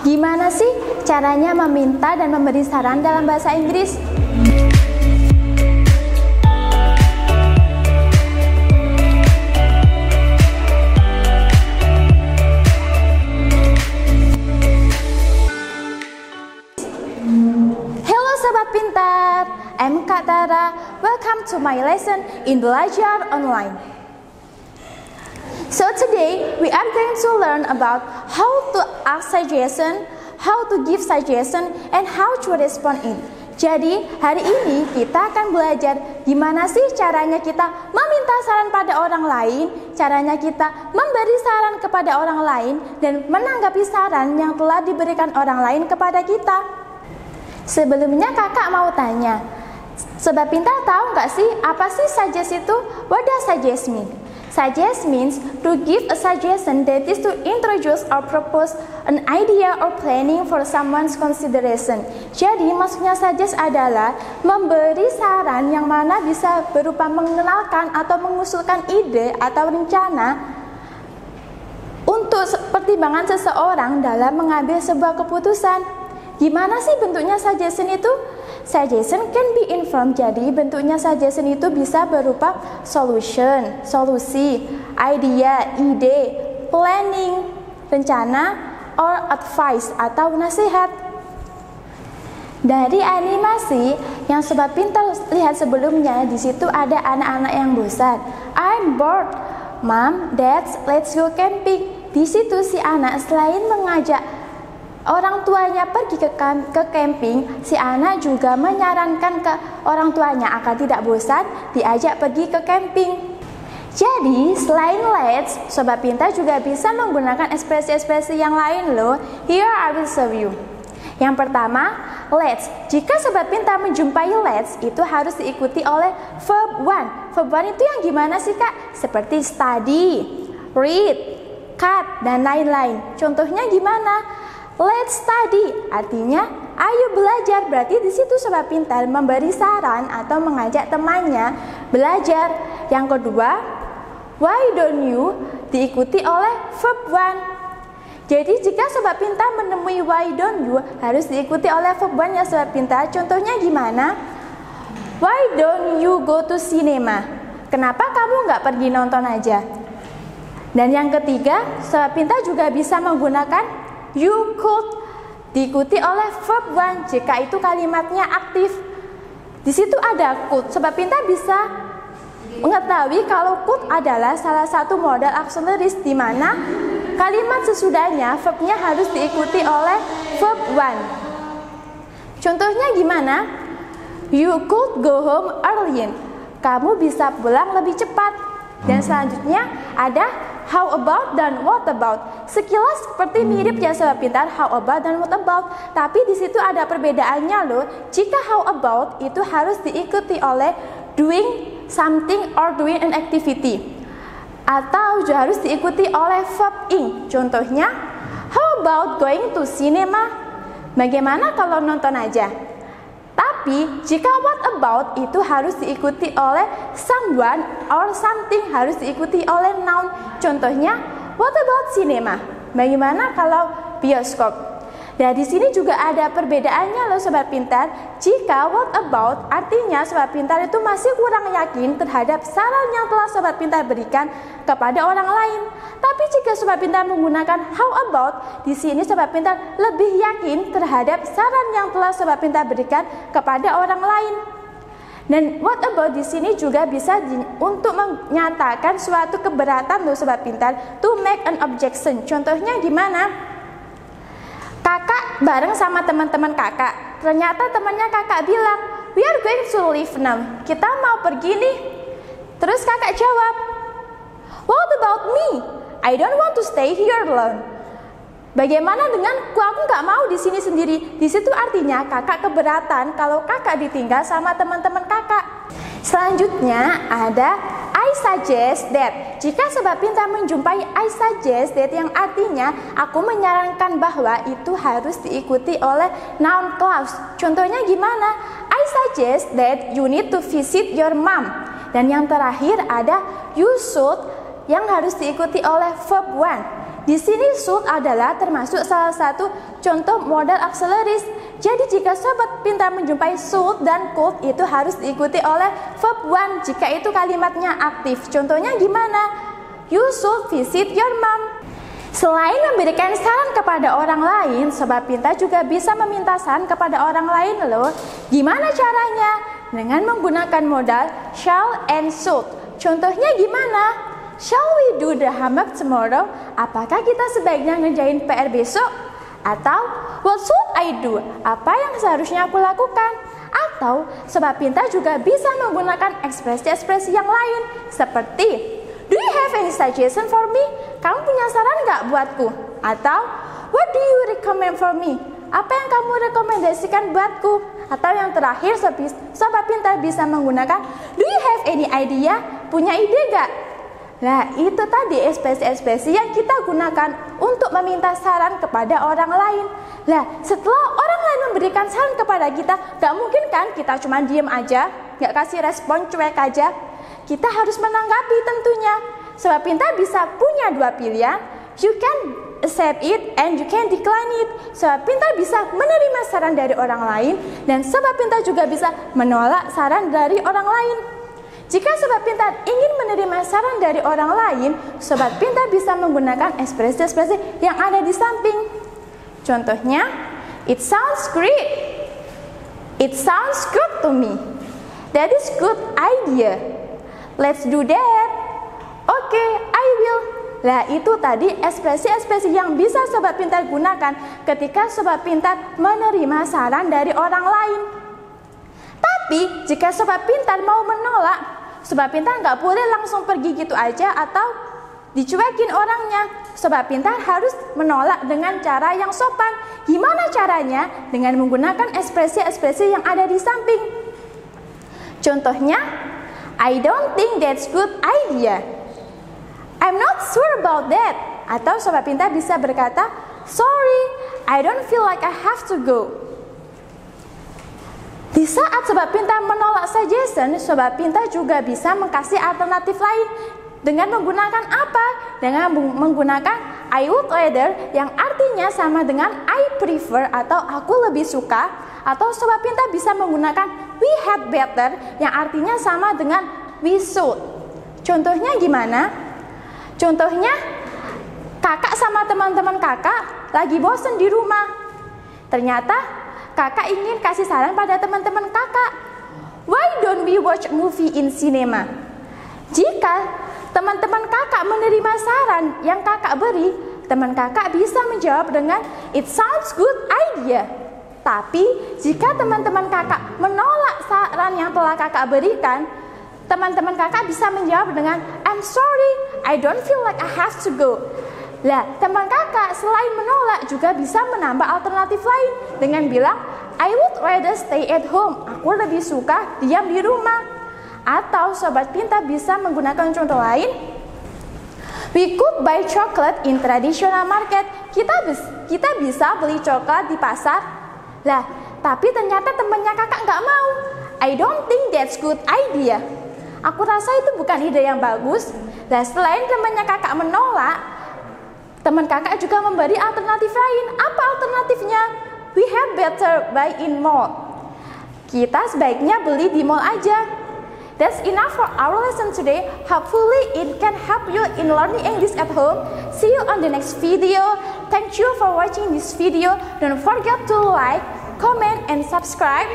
Gimana sih caranya meminta dan memberi saran dalam bahasa Inggris? Halo Sobat Pintar, I'm Kak Tara. Welcome to my lesson in Belajar Online. So today we are going to learn about how to ask suggestion, how to give suggestion, and how to respond it. Jadi hari ini kita akan belajar gimana sih caranya kita meminta saran pada orang lain, caranya kita memberi saran kepada orang lain, dan menanggapi saran yang telah diberikan orang lain kepada kita. Sebelumnya kakak mau tanya, Sobat Pintar tahu nggak sih apa sih suggest itu? What does suggest mean? Suggest means to give a suggestion, that is to introduce or propose an idea or planning for someone's consideration. Jadi maksudnya suggest adalah memberi saran yang mana bisa berupa mengenalkan atau mengusulkan ide atau rencana untuk pertimbangan seseorang dalam mengambil sebuah keputusan. Gimana sih bentuknya suggestion itu? Suggestion can be informed, jadi bentuknya suggestion itu bisa berupa solution, solusi, idea, ide, planning, rencana, or advice atau nasihat. Dari animasi yang Sobat Pintar lihat sebelumnya, di situ ada anak-anak yang bosan. I'm bored, Mom, Dad, let's go camping. Di situ si anak selain mengajak orang tuanya pergi ke camping, si anak juga menyarankan ke orang tuanya agar tidak bosan diajak pergi ke camping. Jadi selain let's, Sobat Pintar juga bisa menggunakan ekspresi-ekspresi yang lain loh. Here I will show you. Yang pertama, let's. Jika Sobat Pintar menjumpai let's, itu harus diikuti oleh verb one. Verb one itu yang gimana sih Kak? Seperti study, read, cut, dan lain-lain. Contohnya gimana? Let's study, artinya ayo belajar. Berarti di situ Sobat Pintar memberi saran atau mengajak temannya belajar. Yang kedua, why don't you diikuti oleh verb one. Jadi jika Sobat Pintar menemui why don't you, harus diikuti oleh verb one ya Sobat Pintar. Contohnya gimana? Why don't you go to cinema? Kenapa kamu nggak pergi nonton aja? Dan yang ketiga, Sobat Pintar juga bisa menggunakan you could diikuti oleh verb one jika itu kalimatnya aktif. Di situ ada could. Sobat Pintar bisa mengetahui kalau could adalah salah satu modal auxiliaries di mana kalimat sesudahnya verbnya harus diikuti oleh verb one. Contohnya gimana? You could go home early. Kamu bisa pulang lebih cepat. Dan selanjutnya ada how about dan what about. Sekilas seperti mirip ya Sobat Pintar, how about dan what about. Tapi di situ ada perbedaannya loh. Jika how about itu harus diikuti oleh doing something or doing an activity, atau juga harus diikuti oleh verb ing. Contohnya, how about going to cinema? Bagaimana kalau nonton aja? Tapi jika what about itu harus diikuti oleh someone or something, harus diikuti oleh noun. Contohnya, what about cinema? Bagaimana kalau bioskop? Nah, di sini juga ada perbedaannya loh Sobat Pintar. Jika what about artinya Sobat Pintar itu masih kurang yakin terhadap saran yang telah Sobat Pintar berikan kepada orang lain. Tapi jika Sobat Pintar menggunakan how about, di sini Sobat Pintar lebih yakin terhadap saran yang telah Sobat Pintar berikan kepada orang lain. Dan what about di sini juga bisa untuk menyatakan suatu keberatan loh Sobat Pintar, to make an objection. Contohnya gimana? Kakak bareng sama teman-teman kakak. Ternyata temannya kakak bilang, we are going to leave now. Kita mau pergi nih. Terus kakak jawab, what about me? I don't want to stay here alone. Bagaimana denganku? Aku nggak mau di sini sendiri. Di situ artinya kakak keberatan kalau kakak ditinggal sama teman-teman kakak. Selanjutnya ada I suggest that. Jika Sobat Pintar menjumpai I suggest that yang artinya aku menyarankan bahwa, itu harus diikuti oleh noun clause. Contohnya gimana? I suggest that you need to visit your mom. Dan yang terakhir ada you should yang harus diikuti oleh verb one. di sini should adalah termasuk salah satu contoh modal auxiliaries. Jadi jika sobat pintar menjumpai should dan could, itu harus diikuti oleh verb one jika itu kalimatnya aktif. Contohnya gimana? You should visit your mom. Selain memberikan saran kepada orang lain, sobat pintar juga bisa meminta saran kepada orang lain loh. Gimana caranya? Dengan menggunakan modal shall and should. Contohnya gimana? Shall we do the homework tomorrow? Apakah kita sebaiknya ngerjain PR besok? Atau what should I do? Apa yang seharusnya aku lakukan? Atau sobat pintar juga bisa menggunakan ekspresi-ekspresi yang lain seperti do you have any suggestion for me? Kamu punya saran nggak buatku? Atau what do you recommend for me? Apa yang kamu rekomendasikan buatku? Atau yang terakhir, sobat pintar bisa menggunakan do you have any idea? Punya ide gak? Nah, itu tadi ekspresi-ekspresi yang kita gunakan untuk meminta saran kepada orang lain. Nah, setelah orang lain memberikan saran kepada kita, gak mungkin kan kita cuma diem aja, gak kasih respon, cuek aja. Kita harus menanggapi tentunya. Sobat pintar bisa punya dua pilihan, you can accept it and you can decline it. Sobat pintar bisa menerima saran dari orang lain, dan sobat pintar juga bisa menolak saran dari orang lain. Jika sobat pintar ingin menerima saran dari orang lain, sobat pintar bisa menggunakan ekspresi-ekspresi yang ada di samping. Contohnya, it sounds great. It sounds good to me. That is good idea. Let's do that. Okay, I will. Nah, itu tadi ekspresi-ekspresi yang bisa sobat pintar gunakan ketika sobat pintar menerima saran dari orang lain. Tapi, jika sobat pintar mau menolak, sobat pintar nggak boleh langsung pergi gitu aja atau dicuekin orangnya. Sobat pintar harus menolak dengan cara yang sopan. Gimana caranya? Dengan menggunakan ekspresi-ekspresi yang ada di samping. Contohnya, I don't think that's good idea. I'm not sure about that. Atau sobat pintar bisa berkata, sorry, I don't feel like I have to go. Di saat sobat pintar menolak suggestion, sobat pintar juga bisa mengkasih alternatif lain. Dengan menggunakan apa? Dengan menggunakan I would rather yang artinya sama dengan I prefer atau aku lebih suka. Atau sobat pintar bisa menggunakan we had better yang artinya sama dengan we should. Contohnya gimana? Contohnya, kakak sama teman-teman kakak lagi bosen di rumah. Ternyata kakak ingin kasih saran pada teman-teman kakak. Why don't we watch movie in cinema? Jika teman-teman kakak menerima saran yang kakak beri, teman kakak bisa menjawab dengan it sounds good idea. Tapi jika teman-teman kakak menolak saran yang telah kakak berikan, teman-teman kakak bisa menjawab dengan I'm sorry, I don't feel like I have to go. Lah, teman kakak selain menolak juga bisa menambah alternatif lain dengan bilang I would rather stay at home. Aku lebih suka diam di rumah. Atau sobat pintar bisa menggunakan contoh lain. We could buy chocolate in traditional market. Kita bisa beli coklat di pasar. Lah, tapi ternyata temannya kakak nggak mau. I don't think that's good idea. Aku rasa itu bukan ide yang bagus. Dan selain temannya kakak menolak, teman kakak juga memberi alternatif lain. Apa alternatifnya? We have better buy in mall. Kita sebaiknya beli di mall aja. That's enough for our lesson today. Hopefully it can help you in learning English at home. See you on the next video. Thank you for watching this video. Don't forget to like, comment, and subscribe.